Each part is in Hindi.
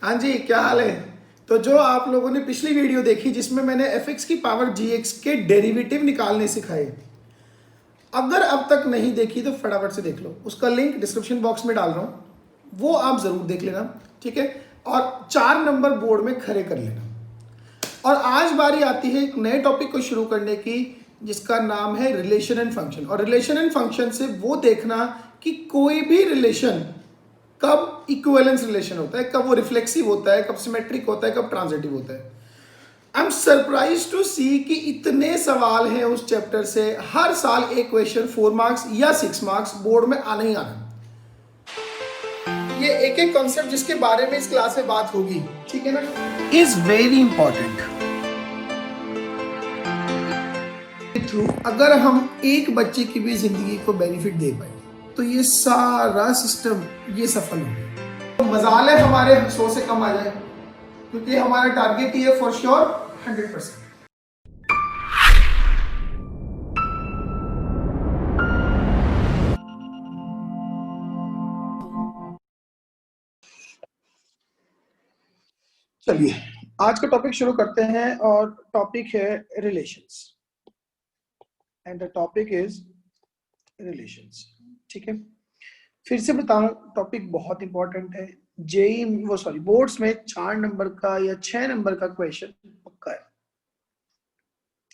हाँ जी, क्या हाल है। तो जो आप लोगों ने पिछली वीडियो देखी जिसमें मैंने fx की पावर gx के डेरिवेटिव निकालने सिखाए, अगर अब तक नहीं देखी तो फटाफट से देख लो। उसका लिंक डिस्क्रिप्शन बॉक्स में डाल रहा हूँ, वो आप ज़रूर देख लेना, ठीक है। और 4 नंबर बोर्ड में खड़े कर लेना। और आज बारी आती है एक नए टॉपिक को शुरू करने की, जिसका नाम है रिलेशन एंड फंक्शन। और रिलेशन एंड फंक्शन से वो देखना कि कोई भी रिलेशन कब इक्विवेलेंस रिलेशन होता है, कब वो रिफ्लेक्सिव होता है, कब सिमेट्रिक होता है, कब ट्रांजिटिव होता है। आई एम सरप्राइज टू सी कि इतने सवाल हैं उस चैप्टर से। हर साल एक क्वेश्चन 4 मार्क्स या 6 मार्क्स बोर्ड में आने ही आना। ये एक एक कॉन्सेप्ट जिसके बारे में इस क्लास में बात होगी, ठीक है ना, इज वेरी इंपॉर्टेंट। थ्रू अगर हम एक बच्चे की भी जिंदगी को बेनिफिट दे पाए तो ये सारा सिस्टम ये सफल हो गया। तो मजाल है हमारे 100 से कम आ जाए, क्योंकि हमारा टारगेट ही है फॉर श्योर 100%। चलिए आज का टॉपिक शुरू करते हैं, और टॉपिक है relations, and the topic is relations, ठीक है। फिर से बताऊं, टॉपिक बहुत इंपॉर्टेंट है। जेई वो सॉरी बोर्ड्स में 4 नंबर का या 6 नंबर का क्वेश्चन पक्का है,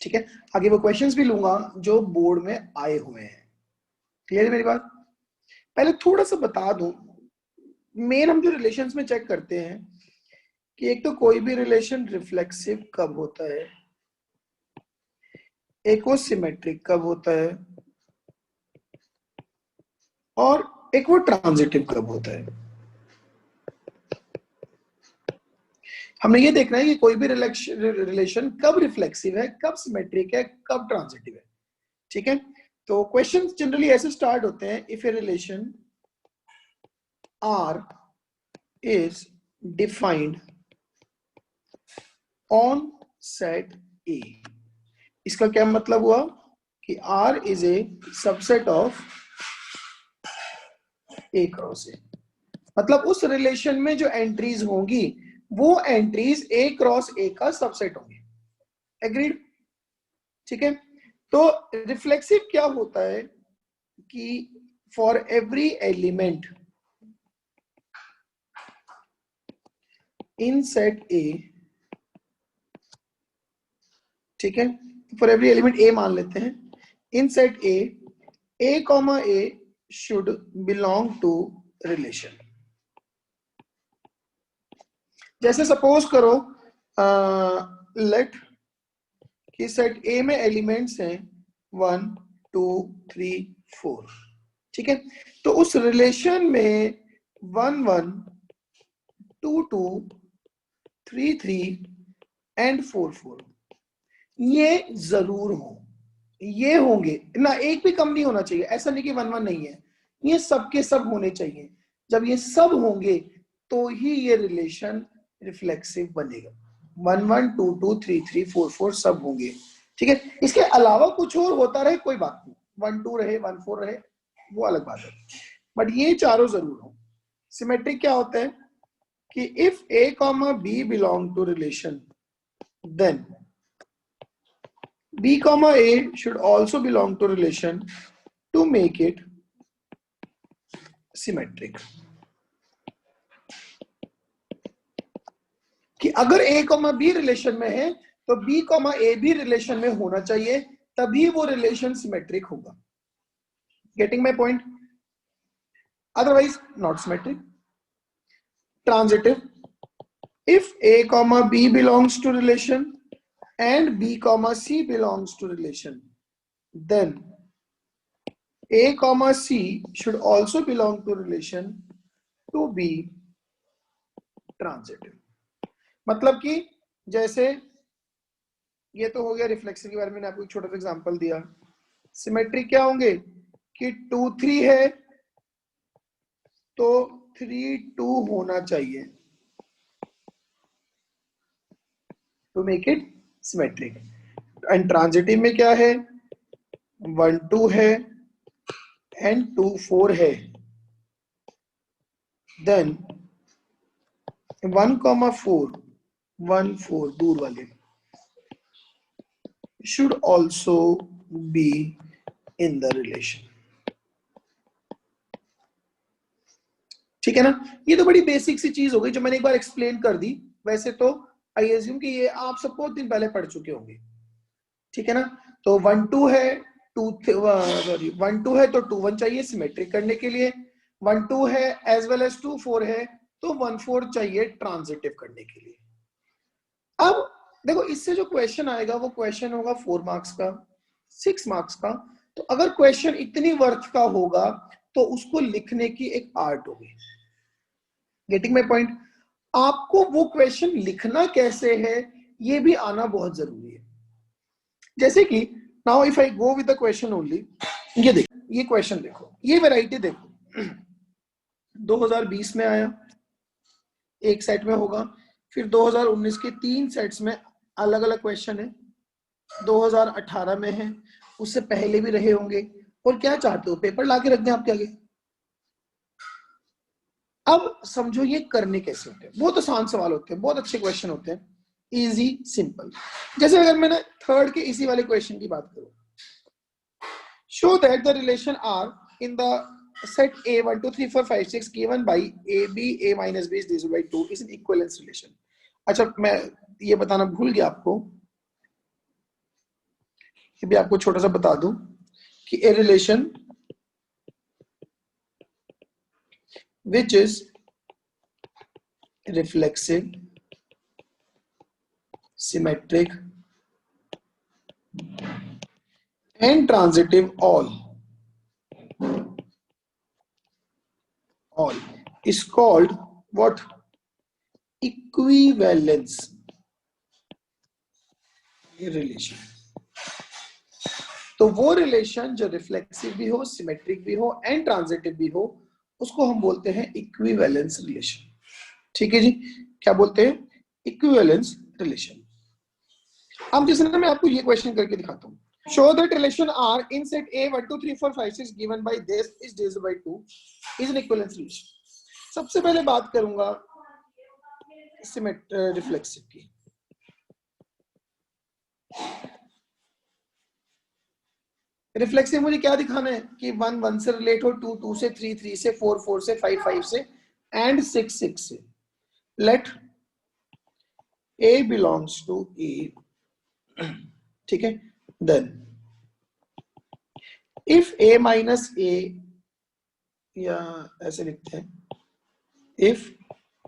ठीक है। आगे वो क्वेश्चंस भी लूंगा जो बोर्ड में आए हुए हैं। क्लियर है मेरी बात। पहले थोड़ा सा बता दूं, मेन हम जो रिलेशंस में चेक करते हैं कि एक तो कोई भी रिलेशन रिफ्लेक्सिव कब होता है, एक वो सिमेट्रिक कब होता है, और एक वो ट्रांजिटिव कब होता है। हमने ये देखना है कि कोई भी रिलेशन कब रिफ्लेक्सिव है, कब सिमेट्रिक है, कब ट्रांजिटिव है, ठीक है। तो क्वेश्चन जनरली ऐसे स्टार्ट होते हैं, if a relation R is defined on set A. इसका क्या मतलब हुआ कि R is a subset of A cross A. मतलब उस रिलेशन में जो एंट्रीज होंगी वो एंट्रीज ए क्रॉस ए का सबसेट होंगी। एग्रीड, ठीक है। तो रिफ्लेक्सिव क्या होता है कि for every element in set A, ठीक है, फॉर एवरी एलिमेंट ए मान लेते हैं, in set a comma a should belong to relation. जैसे सपोज करो लेट कि सेट ए में एलिमेंट्स हैं 1 2 3 4, ठीक है। तो उस रिलेशन में 1 1 2 2 3 3 एंड 4 4 ये जरूर हो, ये होंगे ना, एक भी कम नहीं होना चाहिए। ऐसा नहीं कि 1 1 नहीं है, ये सब के सब होने चाहिए। जब ये सब होंगे तो ही ये रिलेशन रिफ्लेक्सिव बनेगा। 1 1 2 2 3 3 4 4 सब होंगे, ठीक है। इसके अलावा कुछ और होता रहे कोई बात नहीं, 1 2 रहे 1 4 रहे वो अलग बात है, बट ये चारों जरूर हो। सिमेट्रिक क्या होता है कि if a comma b belong to relation then B comma A should also belong to relation to make it symmetric. कि अगर A comma B रिलेशन में है तो B comma A भी रिलेशन में होना चाहिए, तभी वो रिलेशन सिमेट्रिक होगा। Getting my point. Otherwise not symmetric. Transitive, if A comma B belongs to relation and B comma C belongs to relation, then A comma C should also belong to relation to be transitive. मतलब कि जैसे ये तो हो गया रिफ्लेक्सिव के बारे में, मैंने आपको एक छोटा सा एग्जांपल दिया। सिमेट्रिक क्या होंगे कि 2 3 है तो 3 2 होना चाहिए to make it symmetric. And transitive में क्या है, 1 2 है एंड 2 4 है, देन 1,4 1 4 दूर वाले should also be in the relation. ठीक है ना, ये तो बड़ी बेसिक सी चीज हो गई जो मैंने एक बार एक्सप्लेन कर दी। वैसे तो आई एज्यूम कि ये आप सब बहुत दिन पहले पढ़ चुके होंगे, ठीक है ना। तो 1 2 है, 2 सॉरी 1 2 है तो 2 1 चाहिए सिमेट्रिक करने के लिए, 1 2 है एज वेल एज 2 4 है तो 1 4 चाहिए ट्रांजिटिव करने के लिए। अब देखो इससे जो क्वेश्चन आएगा वो क्वेश्चन होगा 4 मार्क्स का, 6 मार्क्स का। तो अगर क्वेश्चन इतनी वर्थ का होगा तो उसको लिखने की एक आर्ट होगी। Getting my point? आपको वो क्वेश्चन लिखना कैसे है ये भी आना बहुत जरूरी है। जैसे कि now if I go with the question only, ये देखो, ये क्वेश्चन देखो, ये वैरायटी देखो 2020 में आया एक सेट में होगा, फिर 2019 के 3 सेट्स में अलग अलग क्वेश्चन है, 2018 में है, उससे पहले भी रहे होंगे। और क्या चाहते हो, पेपर लाके रख दें आपके आगे? अब समझो ये करने कैसे होते हैं। बहुत आसान सवाल होते हैं, बहुत अच्छे क्वेश्चन होते हैं, इजी सिंपल। जैसे अगर मैंने थर्ड के इसी वाले क्वेश्चन की बात करूं, show that the relation R in the set A 1 2 3 4 5 6 given by AB A minus B is divisible by 2 is an equivalence relation. अच्छा मैं ये बताना भूल गया आपको, ये भी आपको छोटा सा बता दूं कि a relation which is reflexive, symmetric and transitive all is called what? Equivalence relation. तो वो रिलेशन जो रिफ्लेक्सिव भी हो, सिमेट्रिक भी हो एंड ट्रांजिटिव भी हो, उसको हम बोलते हैं इक्विवेलेंस रिलेशन। ठीक है जी, क्या बोलते हैं? Equivalence relation. अब जैसे ना मैं आपको ये क्वेश्चन करके दिखाता हूँ, show that relation R in set A 1 2 3 4 5 6 given by this is divisible by 2 is an equivalence relation. सबसे पहले बात करूंगा रिफ्लेक्सिव की। रिफ्लेक्सिव मुझे क्या दिखाना है कि 1 1 से रिलेट हो, 2 2 से, 3 3 से, 4 4 से, 5 5 से एंड 6 6 से। Let A belongs to A, ठीक है। Then if A minus A, या ऐसे लिखते हैं, इफ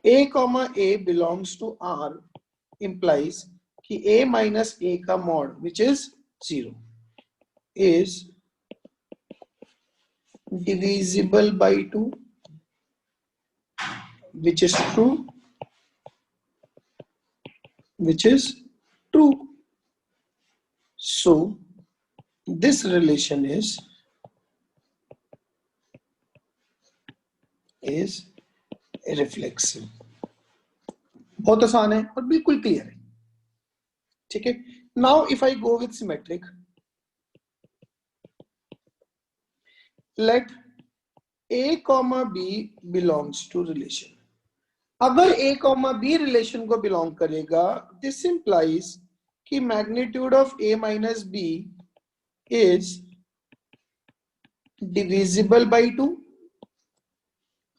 A comma A belongs to R implies कि A माइनस A का mod which is 0 is divisible by 2, which is true, which is true. So this relation is reflexive. बहुत आसान है और बिल्कुल क्लियर है, ठीक है। Now if I go with symmetric, let A comma B belongs to relation. अगर A कॉमा B रिलेशन को बिलोंग करेगा, दिस इंप्लाइज कि magnitude of A minus B is divisible by 2,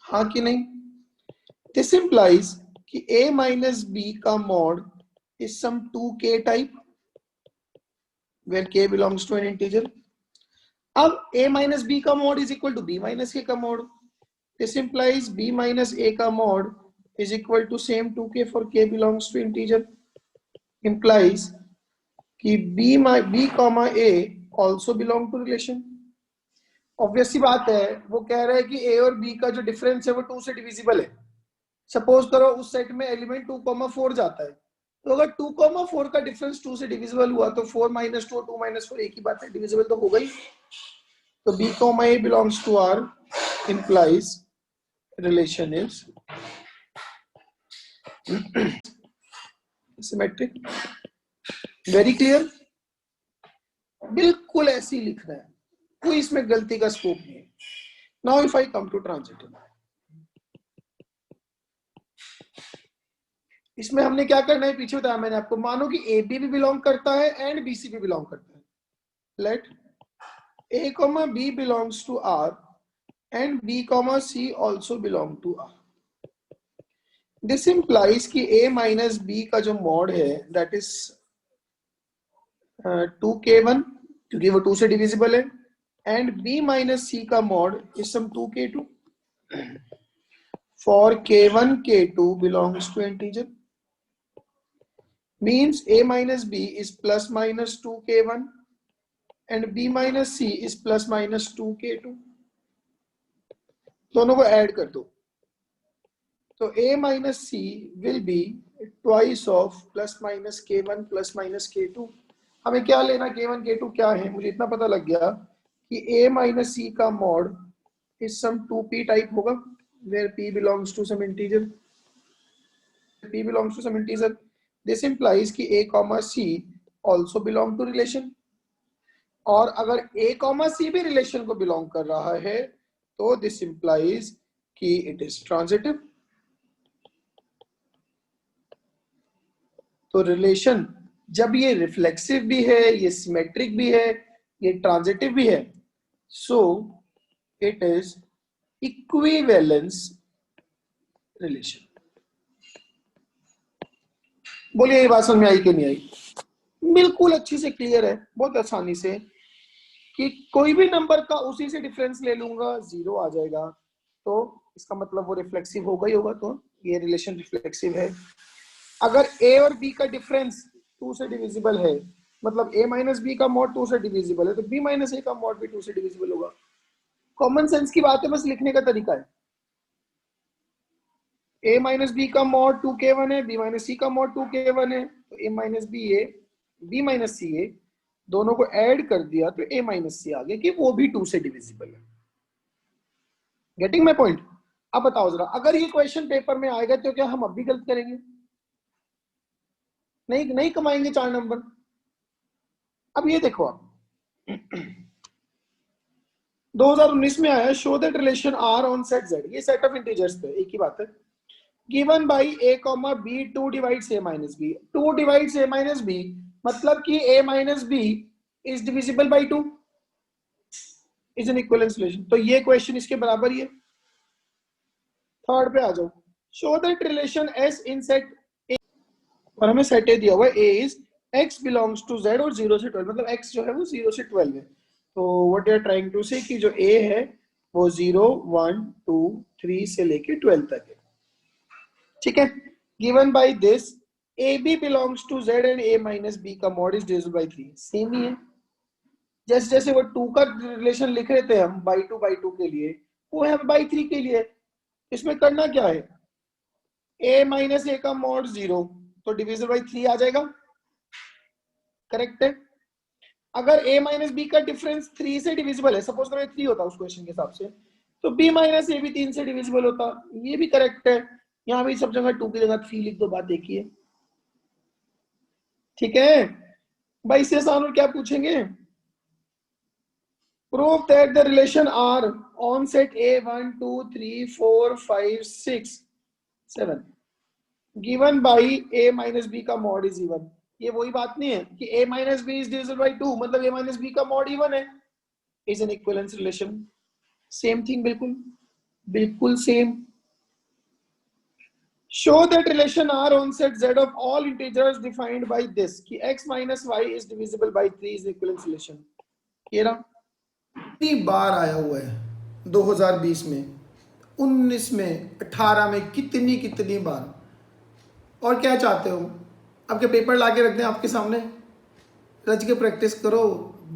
हाँ कि नहीं? दिस इंप्लाइज कि A माइनस B का mod is some 2k type where k belongs to an integer. अब A माइनस B का mod is equal to B minus A का mod, this implies B minus A का mod is equal to same 2k for k belongs to integer, implies कि b comma a also belong to relation। Obvious सी बात है, वो कह रहा है कि a और b का जो डिफरेंस है वो 2 से डिविजिबल है। सपोज करो उस सेट में एलिमेंट 2,4 जाता है, तो अगर 2,4 का डिफरेंस 2 से डिविजिबल हुआ तो 4 माइनस 2 2 माइनस 4 एक ही बात है, डिविजिबल तो होगा ही। तो b comma a belongs to R implies relation is symmetric. Very clear, बिल्कुल ऐसे ही लिखना है, कोई इसमें गलती का स्कोप नहीं है। Now if I come to transitive, इसमें हमने क्या करना है पीछे बताया मैंने आपको, मानो कि ए बी भी बिलोंग करता है एंड बी सी भी बिलोंग करता है. Let a comma b belongs to R and b comma c also belong to R. This implies कि a minus b का जो मॉड है that is 2k1 क्योंकि वो 2 से डिविजिबल है, and b minus c का mod is some 2k2 for k1 k2 belongs to integer, means a minus b is plus minus 2k1 and b minus c is plus minus 2k2. दोनों को ऐड कर दो तो a minus c will be twice of plus minus k1 plus minus k2. हमें क्या लेना, k1 k2 क्या है, मुझे इतना पता लग गया कि a minus c का mod is some 2p type होगा where p belongs to some integer. p belongs to some integer. This implies कि a comma c also belong to relation. और अगर a comma c भी रिलेशन को बिलोंग कर रहा है तो this implies कि it is transitive. तो रिलेशन जब ये रिफ्लेक्सिव भी है, ये सिमेट्रिक भी है, ये ट्रांजिटिव भी है, so it is equivalence relation. बोलिए ये बात समझ में आई कि नहीं आई? बिल्कुल अच्छी से क्लियर है, बहुत आसानी से कि कोई भी नंबर का उसी से डिफरेंस ले लूंगा, जीरो आ जाएगा, तो इसका मतलब वो रिफ्लेक्सिव होगा ही होगा, तो ये रिलेशन रिफ्लेक्सिव है. अगर a और b का डिफरेंस 2 से डिविजिबल है, मतलब a माइनस बी का मॉड 2 से डिविजिबल है, तो b माइनस a का मॉड भी 2 से डिविजिबल होगा. कॉमन सेंस की बात है, बस लिखने का तरीका है. a माइनस बी का मॉड 2k1 है, b माइनस c का मॉड 2k1 है, तो a minus B A, b minus C A, दोनों को ऐड कर दिया तो a माइनस सी आ गया कि वो भी 2 से डिविजिबल है. Getting my point? अब बताओ जरा, अगर ये क्वेश्चन पेपर में आएगा तो क्या हम अब भी गलत करेंगे? नहीं कमाएंगे 4 नंबर. अब ये देखो आप 2019 में आया, show that relation R on set Z, ये सेट ऑफ इंटीजर्स पे एक ही बात है. Given by a comma b 2 divides a minus b, 2 divides a minus b मतलब कि a minus b is divisible by 2, is an equivalence relation. तो ये क्वेश्चन इसके बराबर ही है. थर्ड पे आ जाओ, show that relation s in set a, और हमें सेट ए दिया हुआ है, a is x belongs to z और 0 से 12, मतलब x जो है वो 0 से 12 है. तो what you are trying to say कि जो a है वो 0 1 2 3 से लेके 12 तक है. ठीक है. Given by this ab belongs to z and a minus b का mod is divisible by 3, same ही है. जैसे जैसे वो 2 का रिलेशन लिख रहे थे हम बाई 2 के लिए, वो है बाई 3 के लिए. इसमें करना क्या है, a माइनस a का मॉड 0 तो डिविजिबल बाई 3 आ जाएगा, करेक्ट है. अगर a माइनस बी का डिफरेंस 3 से डिविजिबल है, सपोज करो 3 होता उस क्वेश्चन के हिसाब से, तो b माइनस ए भी 3 से डिविजिबल होता, ये भी करेक्ट है. यहाँ भी सब जगह 2 की जगह 3 लिख दो, बात एक ही है. ठीक है भाई, इससे आसान और क्या पूछेंगे? Prove that the relation R on set a 1 2 3 4 5 6 7 given by a minus B का मॉड इज इवन. ये वही बात नहीं है कि a minus b is divisible by 2 मतलब a माइनस बी का मॉड इवन है, is an equivalence relation. Same thing, बिल्कुल बिल्कुल same. Show that relation R on set z of all integers defined by this कि x minus y is divisible by 3 is equivalence relation. ये रहा. कितनी बार आया हुआ है 2020 में, 19 में, 18 में, कितनी कितनी बार. और क्या चाहते हो, आपके पेपर लाके रख दें आपके सामने, रच के प्रैक्टिस करो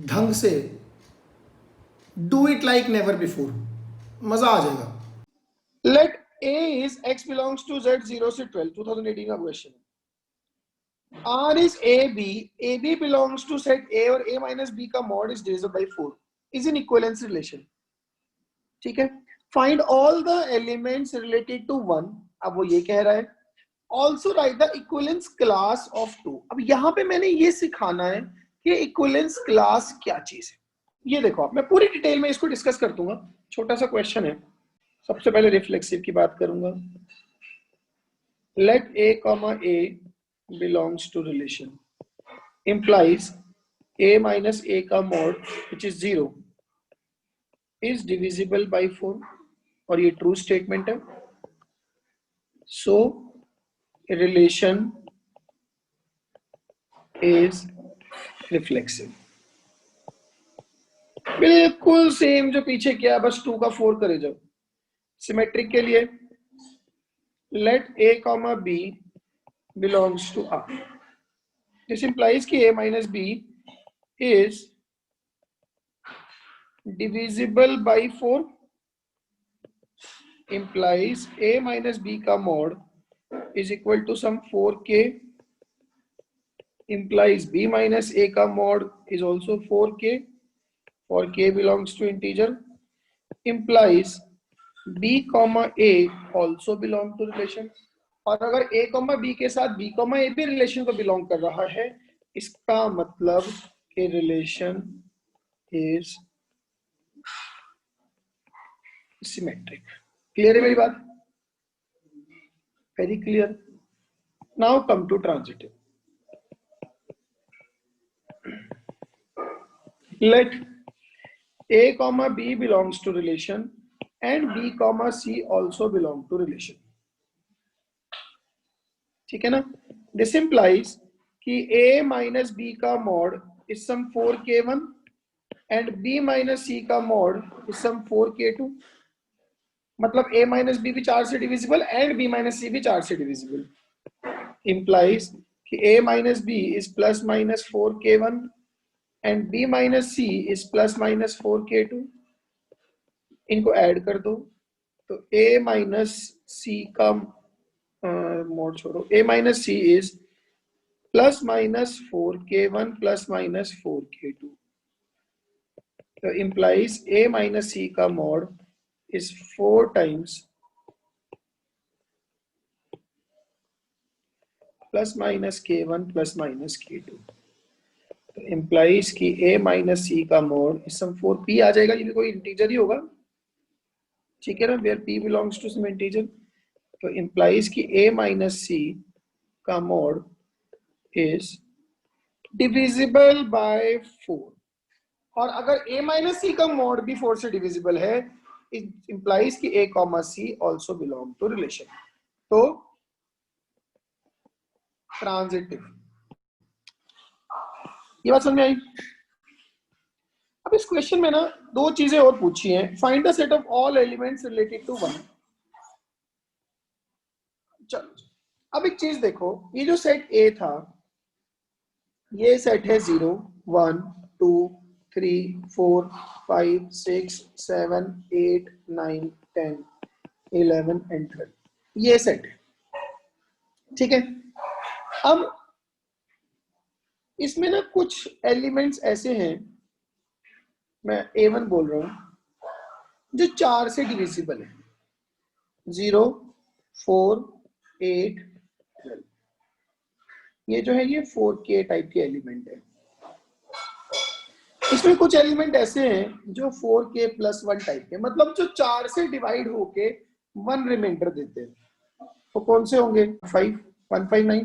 ढंग से, do it like never before, मजा आ जाएगा. Let a is x belongs to z 0 से 12, 2018 का question. r is ab belongs to set a और a minus b का mod is divisible by 4, is an equivalence relation. ठीक है. Find all the elements related to 1, अब वो ये कह रहा है. Also write the equivalence class of 2. अब यहां पे मैंने ये सिखाना है कि इक्विवेलेंस क्लास क्या चीज है. ये देखो आप, मैं पूरी डिटेल में इसको डिस्कस कर दूंगा, छोटा सा क्वेश्चन है. सबसे पहले रिफ्लेक्सिव की बात करूंगा. let a comma a belongs to relation implies a minus a का mod which is 0 is divisible by 4 और ये ट्रू स्टेटमेंट है. So relation is reflexive. बिल्कुल सेम जो पीछे किया, बस 2 का 4 करे जाओ. सिमेट्रिक के लिए let a comma b belongs to R. This implies कि a minus b is divisible by 4 implies a minus b का mod is equal to some 4k implies b minus a का mod is also 4k for k belongs to integer implies b comma a also belong to relation. और अगर a comma b के साथ b comma a भी रिलेशन को बिलोंग कर रहा है, इसका मतलब कि रिलेशन इज सिमेट्रिक. क्लियर है मेरी बात? Very clear. Now come to transitive. Let a comma b belongs to relation and b comma c also belong to relation. ठीक है ना? This implies कि a minus b का mod is some 4k1 and b minus c का mod is some 4k2. मतलब a minus b भी 4 से divisible and b minus c भी 4 से डिविजिबल. Implies कि a minus b is plus minus 4k1 and b minus c is plus minus 4k2. इनको ऐड कर दो तो a minus c का मोड छोड़ो, a minus c is plus minus 4k1 plus minus 4k2. तो implies a minus c का mod is 4 times plus minus k1 plus minus k2. तो implies कि a minus c का mod is some 4 p आ जाएगा, ये भी कोई इंटीजर ही होगा. ठीक है ना? where p belongs to some integer. तो implies कि a minus c का mod is divisible by 4. और अगर a minus c का mod भी 4 से divisible है, it implies कि a comma c also belong to relation. तो ट्रांजिटिव. ये बात समझ में आई? अब इस क्वेश्चन में ना दो चीजें और पूछी हैं. Find the set of all elements related to 1. चलो अब एक चीज देखो, ये जो सेट ए था, ये सेट है 0 1 2 3 4 5 6 7 8 9 10 11 एंड 12. ये सेट है. ठीक है? अब इसमें ना कुछ एलिमेंट्स ऐसे हैं, मैं A1 बोल रहा हूं, जो 4 से डिविजिबल है. 0 4 8 12. ये जो है ये 4k टाइप के एलिमेंट है. इसमें कुछ एलिमेंट ऐसे हैं जो 4k प्लस 1 टाइप के, मतलब जो 4 से डिवाइड होके 1 रिमाइंडर देते हैं. तो कौन से होंगे? 5 159.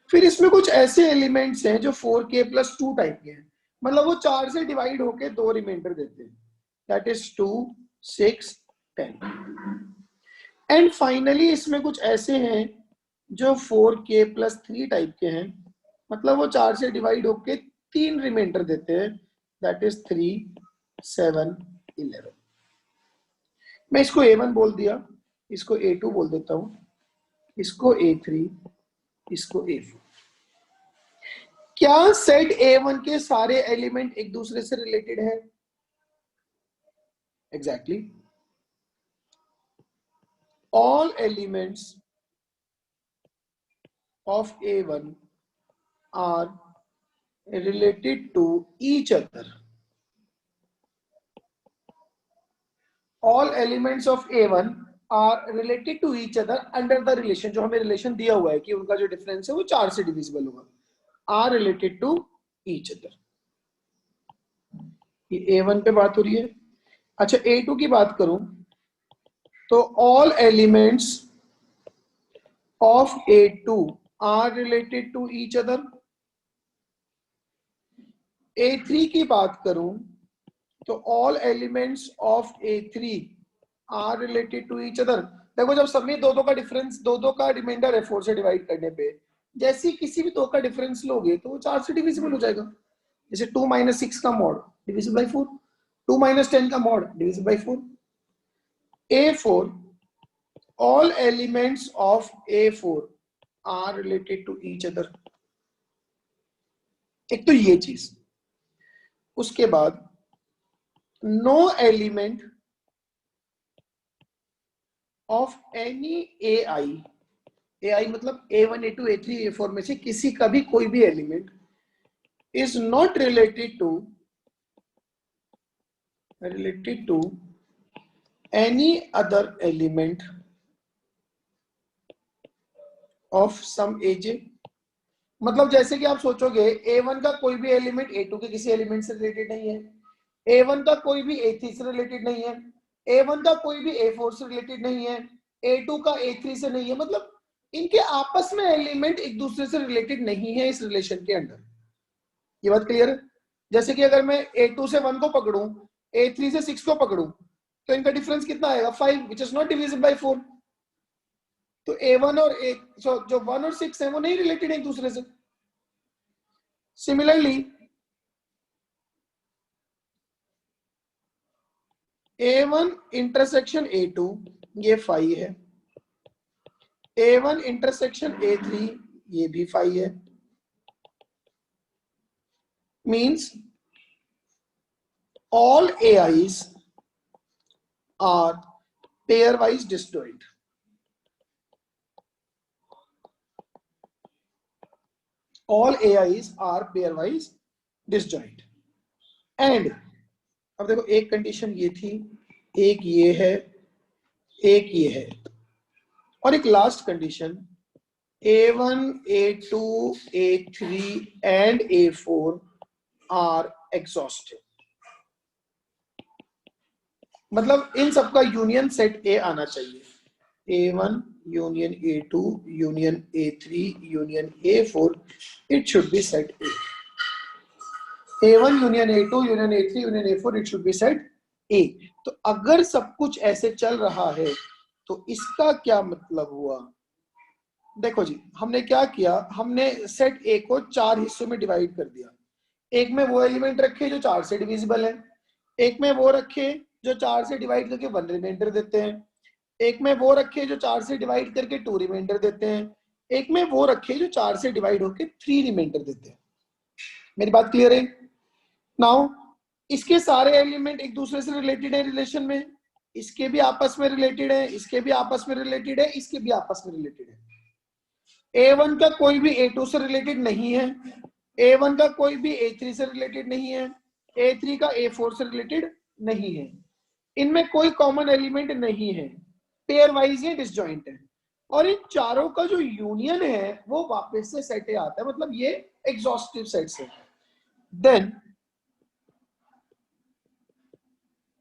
फिर इसमें कुछ ऐसे एलिमेंट्स हैं जो 4k प्लस 2 टाइप के हैं, मतलब वो 4 से डिवाइड होके 2 रिमाइंडर देते हैं. That is 2 6 10. एंड फाइनली इसमें कुछ ऐसे हैं जो 4k प्लस 3 टाइप के हैं, मतलब वो 4 से डिवाइड होके 3 रिमाइंडर देते हैं. That is 3 7 11. मैं इसको A1 बोल दिया, इसको A2 बोल देता हूं, इसको A3, इसको A4. क्या सेट A1 के सारे एलिमेंट एक दूसरे से रिलेटेड है? Exactly. All elements of A1 are related to each other. All elements of A1 are related to each other under the relation. जो हमें रिलेशन दिया हुआ है कि उनका जो डिफरेंस है वो 4 से डिविजिबल होगा. Are related to each other. ये A1 पे बात हो रही है. अच्छा A2 की बात करूं तो all elements of A2 are related to each other. A3 की बात करूं तो all elements of A3 are related to each other. देखो जब सब में दो दो का डिफरेंस, दो दो का रिमाइंडर है 4 से डिवाइड करने पे, जैसे ही किसी भी दो का डिफरेंस लोगे तो वो 4 से डिविजिबल हो जाएगा। जैसे 2 - 6 का मॉड डिविजिबल बाई 4, 2 - 10 का mod divisible by 4। A4 all elements of A4 are related to each other। एक तो ये चीज, उसके बाद no element of any AI मतलब A1 A2 A3 A4 में से किसी का भी कोई भी element is not related to any other element of some AJ। मतलब जैसे कि आप सोचोगे A1 का कोई भी एलिमेंट A2 के किसी एलिमेंट से रिलेटेड नहीं है, A1 का कोई भी A3 से रिलेटेड नहीं है, A1 का कोई भी A4 से रिलेटेड नहीं है, A2 का A3 से नहीं है, मतलब इनके आपस में एलिमेंट एक दूसरे से रिलेटेड नहीं है इस रिलेशन के अंदर। ये बात क्लियर है? जैसे कि अगर मैं A2 से 1 को पकड़ूं, A3 से 6 को पकड़ूं, तो इनका डिफरेंस कितना आएगा 5, which is not divisible by 4। तो A1 और जो 1 और 6 है वो नहीं रिलेटेड है एक दूसरे से। सिमिलरली A1 इंटरसेक्शन A2 ये 5 है, A1 इंटरसेक्शन A3 ये भी 5 है। Means all AIs are pairwise disjoint। all AIs are pairwise disjoint। And अब देखो एक कंडीशन ये थी, एक ये है, एक ये है, और एक last condition A1 A2 A3 and A4 are exhaustive। मतलब इन सबका यूनियन सेट A आना चाहिए। A1 union A2 union A3 union A4, it should be set A। A1 union A2 union A3 union A4, it should be set A। तो अगर सब कुछ ऐसे चल रहा है तो इसका क्या मतलब हुआ? देखो जी, हमने क्या किया, हमने सेट A को 4 हिस्सों में डिवाइड कर दिया। एक में वो एलिमेंट रखे जो 4 से डिविजिबल है, एक में वो रखे जो 4 से डिवाइड करके 1 रिमाइंडर देते हैं, एक में वो रखे जो 4 से डिवाइड करके 2 रिमाइंडर देते हैं, एक में वो रखे जो 4 से डिवाइड होकर 3 रिमाइंडर देते हैं। मेरी बात क्लियर है? नाउ इसके सारे एलिमेंट एक दूसरे से रिलेटेड है रिलेशन में, इसके भी आपस में रिलेटेड है, इसके भी आपस में रिलेटेड है, इसके भी आपस में रिलेटेड है। A1 का कोई भी A2 से रिलेटेड नहीं है, A1 का कोई भी A3 से रिलेटेड नहीं है, A3 का A4 से रिलेटेड नहीं है, इनमें कोई कॉमन एलिमेंट नहीं है, पेयर वाइज ये डिसजॉइंट है, और इन चारों का जो यूनियन है वो वापस से सेट आता है, मतलब ये एग्जॉस्टिव सेट्स है।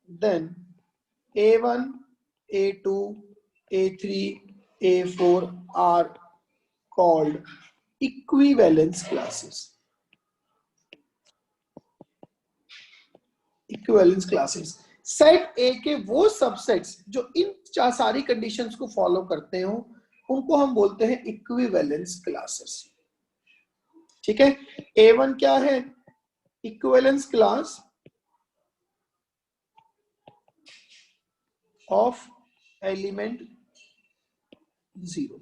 Then A1 A2 A3 A4 are called equivalence classes। Equivalence classes set A के वो सबसेट्स जो इन सारी कंडीशंस को फॉलो करते हो उनको हम बोलते हैं इक्विवेलेंस क्लासेस। ठीक है, A1 क्या है? Equivalence class of element 0।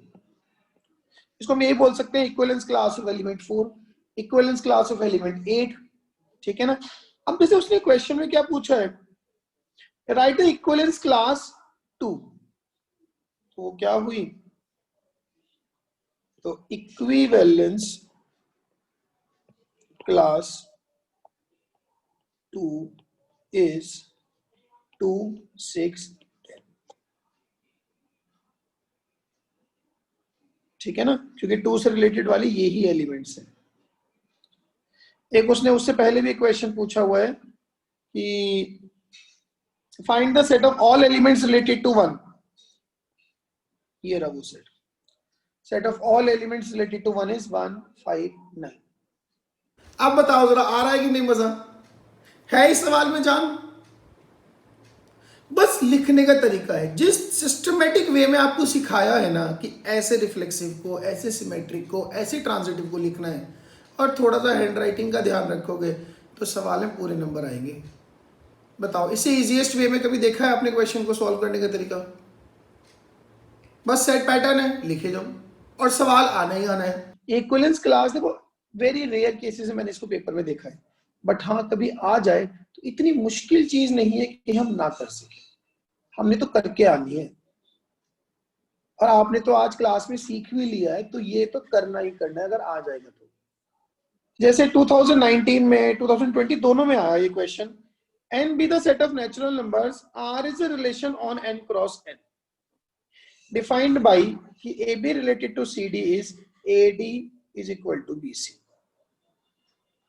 इसको हम यही बोल सकते हैं equivalence class of element 4, equivalence class of element 8। ठीक है ना? अब जैसे उसने क्वेश्चन में क्या पूछा है, राइट द इक्विवेलेंस क्लास 2, तो क्या हुई? तो इक्विवेलेंस क्लास 2 is 2 6 10। ठीक है ना, क्योंकि 2 से रिलेटेड वाली यही एलिमेंट्स हैं। एक उसने उससे पहले भी क्वेश्चन पूछा हुआ है कि find the set of all elements related to 1। ये रहा वो set of all elements related to 1 is 1 5 9। अब बताओ जरा, आ रहा है कि नहीं मजा है इस सवाल में जान? बस लिखने का तरीका है, जिस सिस्टमेटिक वे में आपको सिखाया है ना कि ऐसे रिफ्लेक्सिव को, ऐसे सिमेट्रिक को, ऐसे ट्रांजिटिव को लिखना है, और थोड़ा सा हैंड राइटिंग का ध्यान रखोगे तो सवाल में पूरे नंबर आएंगे। बताओ, इससे इजीएस्ट वे में कभी देखा है आपने क्वेश्चन को सॉल्व करने का तरीका? बस सेट पैटर्न है, लिखे जाओ और सवाल आना ही आना है। इक्विवेलेंस क्लास देखो, वेरी रेयर केसेस में मैंने इसको पेपर में देखा है, बट हाँ कभी आ जाए तो इतनी मुश्किल चीज नहीं है कि हम ना कर सके, हमने तो करके आनी है। और आपने तो आज क्लास में सीख भी लिया है, तो ये तो करना ही करना है अगर आ जाएगा तो। जैसे 2019 में 2020 दोनों में आया ये question, n be the set of natural numbers, r is a relation on n cross n defined by कि AB related to CD is AD is equal to BC.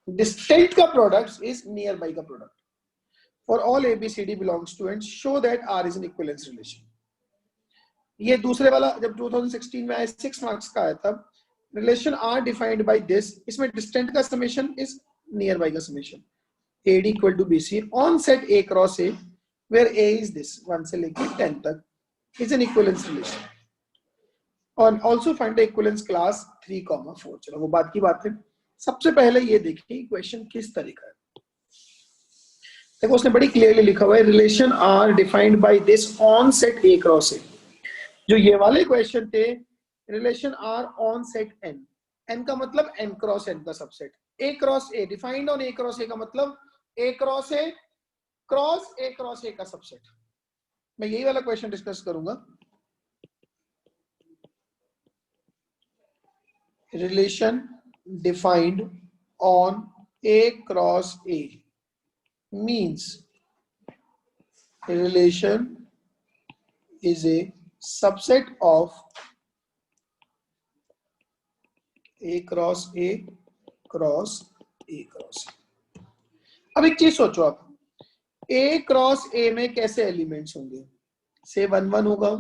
Distant का product is nearby का product. For all ABCD belongs to and show that R is an equivalence relation. ये दूसरे वाला जब 2016 में आया 6 मार्क्स का आया था, relation R defined by this, इसमें डिस्टेंट का समेशन इज नियर बाय का summation, AD equal to BC on set A cross A where A is this 1 से लेके 10 तक इज एन इक्विवेलेंस रिलेशन, और also find the equivalence class 3,4। चलो वो बात की बात है, सबसे पहले ये देखिए क्वेश्चन किस तरह का है। देखो उसने बड़ी क्लियरली लिखा हुआ है, relation R defined by this on set A cross A। जो ये वाले क्वेश्चन थे, relation R on set N, N का मतलब एन क्रॉस एन का subset, A cross A defined on A cross A का मतलब ए क्रॉस ए क्रॉस ए का सबसेट। मैं यही वाला क्वेश्चन डिस्कस करूंगा। Relation defined on A cross A means relation is a subset of A cross A cross A cross A। अब एक चीज सोचो आप, A क्रॉस A में कैसे एलिमेंट्स होंगे? से 1 1 होगा,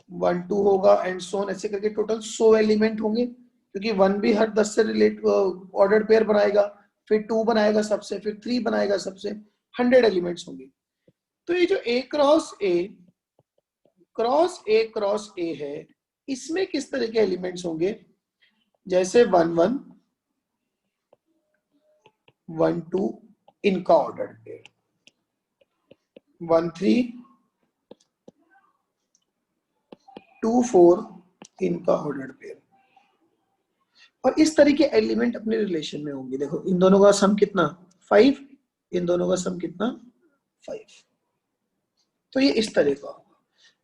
1 2 होगा एंड सो ऑन, ऐसे करके टोटल 100 एलिमेंट होंगे, क्योंकि 1 भी हर 10 से रिलेट ऑर्डर्ड पेयर बनाएगा, फिर 2 बनाएगा सबसे, फिर 3 बनाएगा सबसे, 100 एलिमेंट्स होंगे। तो ये जो A क्रॉस A है, इसमें किस तरह के एलिमेंट्स होंगे? जैसे 1 1 1 2 इनका ऑर्डर पेयर, 1 3 2 4 इनका ऑर्डर पेयर, और इस तरह के एलिमेंट अपने रिलेशन में होंगे। देखो इन दोनों का सम कितना 5, इन दोनों का सम कितना 5, तो ये इस तरह का।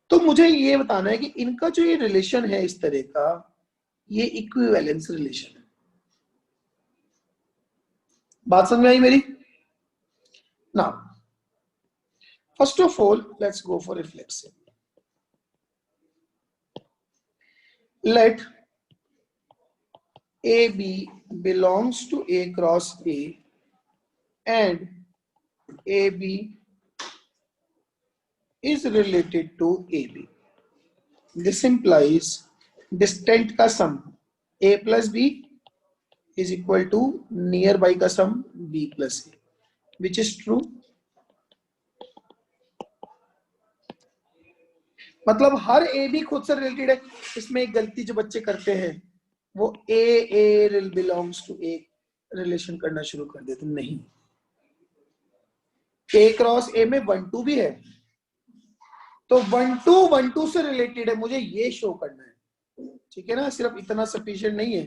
तो मुझे ये बताना है कि इनका जो ये रिलेशन है इस तरह का, ये इक्विवेलेंस रिलेशन है। बात समझ में आई मेरी? Now first of all let's go for reflexive. Let AB belongs to A cross A and AB is related to AB. This implies distant का sum A plus B is equal to nearby का sum B plus A, which is true. मतलब हर A B खुद से रिलेटेड है। इसमें एक गलती जो बच्चे करते हैं, वो A belongs to A relation करना शुरू कर देते। नहीं, A क्रॉस A में 1 2 भी है, तो 1 2 से रिलेटेड है, मुझे ये शो करना है, ठीक है ना? सिर्फ इतना सफिशिएंट नहीं है।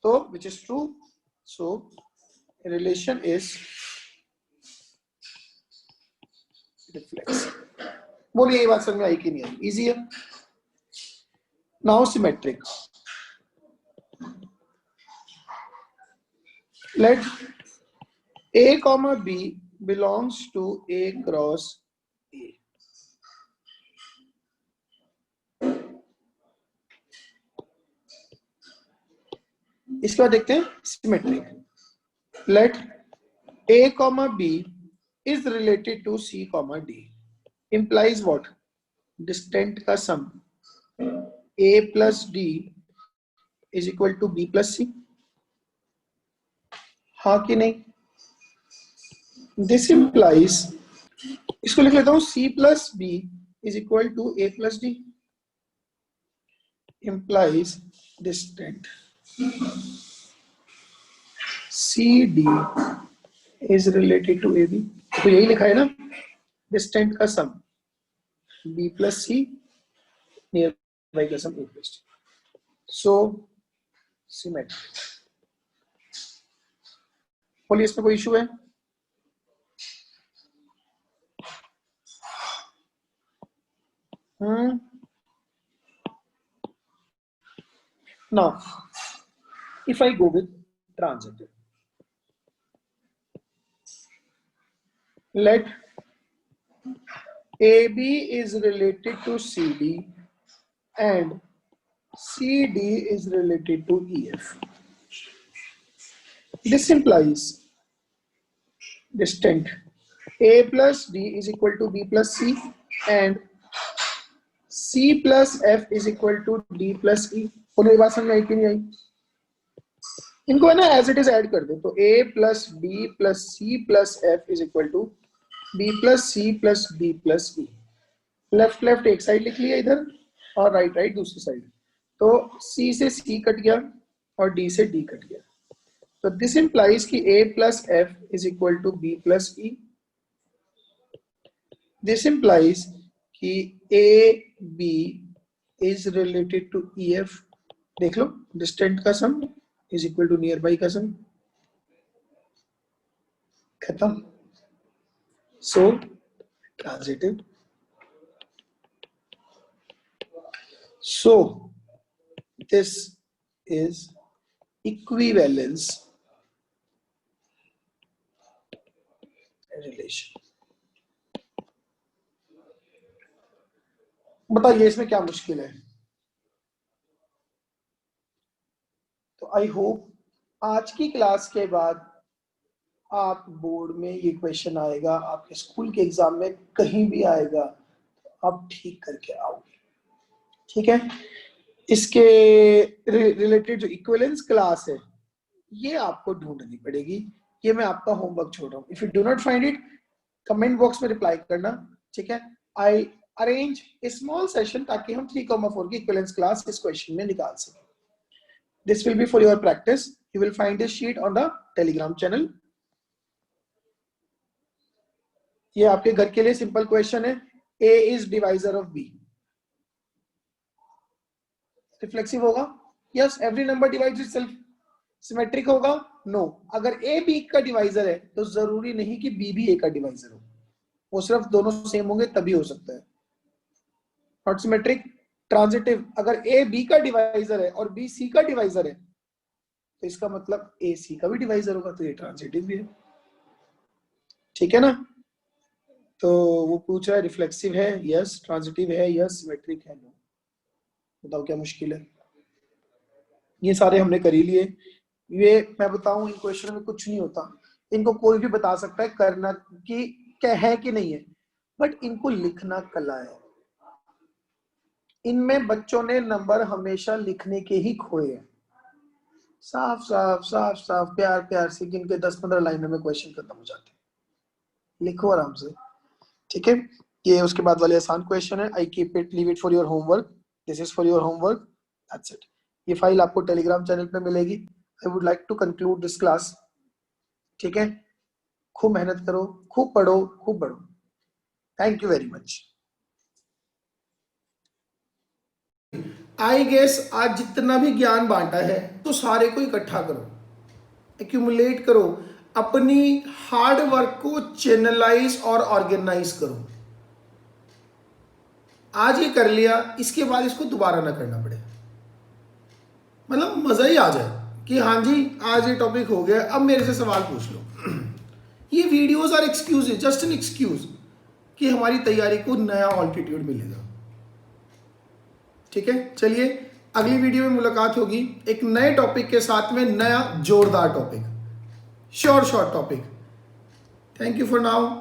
तो which is true, so relation is reflexive. बोलिए ये बात समझ में आई कि नहीं आई? इजी है। Now symmetric. Let A comma B belongs to A cross A. इसके बाद देखते हैं symmetric. Let A comma B is related to C comma D implies what? Distant का sum A plus D is equal to B plus C. हाँ कि नहीं? This implies, इसको लिख लेता हूँ, C plus B is equal to A plus D implies distant CD is related to AB. तो यही लिखा है ना, डिस्टेंट का सम B plus C near by का सम A plus D. So symmetric. बोलिए इसमें कोई इशू है? Now, if I go with transitive, let AB is related to CD and CD is related to EF. This implies distant A plus D is equal to B plus C and C plus F is equal to D plus E. बोलो बात समझ आई कि नहीं आई? इनको है ना एज इट इज ऐड कर दे, तो A plus D plus C plus F is equal to B plus C plus D plus E. Left left एक साइड लिख लिया इधर और राइट राइट दूसरी साइड. तो C से C कट गया और D से D कट गया. तो दिस इंप्लाइज कि A plus F is equal to B plus E. This implies कि A B is related to EF. देख लो, डिस्टेंट का सम is equal to nearby का सम. खत्म. So transitive. So this is equivalence relation. बताइए इसमें क्या मुश्किल है? तो आई होप आज की क्लास के बाद आप बोर्ड में ये क्वेश्चन आएगा, आपके स्कूल के एग्जाम में कहीं भी आएगा, तो आप ठीक करके आओगे. ठीक है. इसके रिलेटेड जो इक्विवेलेंस क्लास है ये आपको ढूंढनी पड़ेगी. ये मैं आपका होमवर्क छोड़ रहा हूँ. If you do not find it, comment box में रिप्लाई करना. ठीक है. आई अरेंज ए स्मॉल सेशन ताकि हम 3,4 की इक्विवेलेंस क्लास इस क्वेश्चन में निकाल सकें. This will be for your practice. You will find this sheet on the Telegram channel. ये आपके घर के लिए सिंपल क्वेश्चन है. A is divisor of B. Reflexive होगा? Yes. Every number divides itself. Symmetric होगा? No. अगर A B का डिवाइजर है तो जरूरी नहीं कि B भी A का डिवाइजर हो. वो सिर्फ दोनों सेम होंगे तभी हो सकता है. Not symmetric. ट्रांजिटिव, अगर A B का डिवाइजर है और B C का डिवाइजर है तो इसका मतलब A C का भी डिवाइजर होगा, तो ये ट्रांजिटिव भी है. ठीक है ना. तो वो पूछ रहा है रिफ्लेक्सिव है, यस. ट्रांजिटिव है, यस. सिमेट्रिक है, नो. बताओ क्या मुश्किल है? ये सारे हमने कर ही लिए. ये मैं बताऊं, इन क्वेश्चन में कुछ नहीं होता. इनको कोई भी बता सकता है करना कि क्या है कि नहीं है, बट इनको लिखना कला है. इनमें बच्चों ने नंबर हमेशा लिखने के ही खोए हैं. साफ साफ साफ साफ प्यार प्यार से जिनके 10-15 लाइनों में क्वेश्चन खत्म हो जाते हैं. लिखो आराम से. ठीक है. ये उसके बाद वाले आसान क्वेश्चन है. I keep it, leave it for your homework. This is for your homework. That's it. ये फाइल आपको टेलीग्राम चैनल पे मिलेगी. I would like to conclude this class. ठीक है. खूब मेहनत करो, खूब पढ़ो, खूब बढ़ो. Thank you very much. I guess आज जितना भी ज्ञान बांटा है तो सारे को इकट्ठा करो, एक्यूमुलेट करो, अपनी हार्ड वर्क को चैनलाइज और ऑर्गेनाइज करो. आज ये कर लिया, इसके बाद इसको दोबारा ना करना पड़े. मतलब मजा ही आ जाए कि हाँ जी आज ये टॉपिक हो गया, अब मेरे से सवाल पूछ लो. ये videos are excuse, just an excuse कि हमारी तैयारी को नया ऑल्टीट्यूड मिलेगा. ठीक है. चलिए अगली वीडियो में मुलाकात होगी एक नए टॉपिक के साथ में, नया जोरदार topic, short topic. Thank you for now.